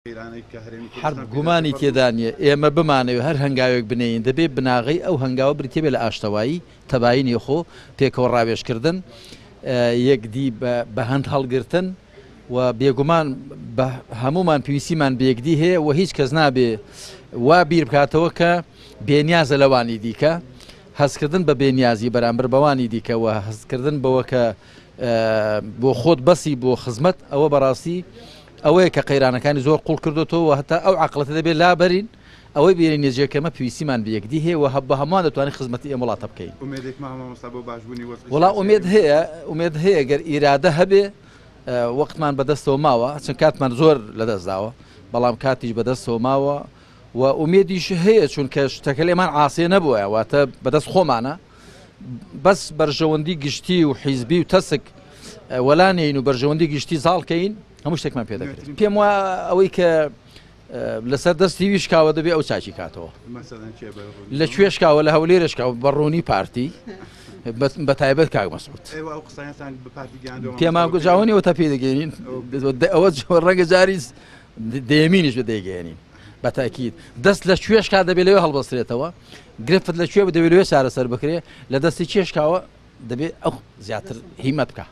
حرب گومانی تێدا نیە ئێمە بمانەوە هەر هەنگاوێک بنین دەبێت بناغی ئەو هەنگاوە بریتێ بێ لە ئاشتەوایی تەبایی نێخۆ پێکەوە ڕاوێژکردن یەکدی بە هەند هەڵگرتن و بێگومان بە هەمومان پێویستیمان بەیەکدی هەیە و هیچ کەس نابێ وا بیر بکاتەوە کە بێنیازە لەوانی دیکە هەستکردن بە بێنیازی بەرامبەر بەوانی دیکەوە هەستکردن بەوە کە بۆ خۆت بەسی بۆ خزمەت ئەوە بەڕاستی ئەوەیە کە قەیرانەکانی زۆر قوڵ کردوەوە هەتا ئەو عقلەتە دەبێت لابەرین ئەوەی بێنی نێجێکەمە پێویستیمان بەیەکدی هەیە و بە هەمووان دەتوانین خزمەتی ئێمە وڵاتە بکەین وڵا ئومێد هەیە گەر ئیرادە هەبێ وەختمان بەدەستەوە ماوە چەند کاتمان زۆر لەدەستداوە بەڵام کاتیش بەدەستەوە ماوە و ئومێدیش هەیە چونکە شتەکە لێمان ئاسێ نەبووە واتە بەدەست خۆمانە بەس بەرژەوەندی گشتی و حیزبی و تەسک وەلانین و بەرژەوەندی گشتی زاڵکەین هەموو شتێکمان پێ دەکرێت پێم وە ئەوەی کە لەسەر دەستی شکاوە دەبێت ئەو چاچی کاتەوە لەکوێ شکاوە لە هەولێرە شکاوە بەڕوونی پارتی بە تایبەت کاک مەسعود پێمان گوجاوەنیەوە تا پێ دەگەێنین ئەوە ڕەنگە جاری دەیەمینیش دەیگەێنین بە تاکید دەست لە کوێ شکا دەبێت لەوێ هەڵبەسترێتەوە گرفت لە کوێ دەبێت لەوێ چارەسەر بکرێ لە دەستی چێشکاوە دەبێت ئەو زیاتر هیمەت بکە.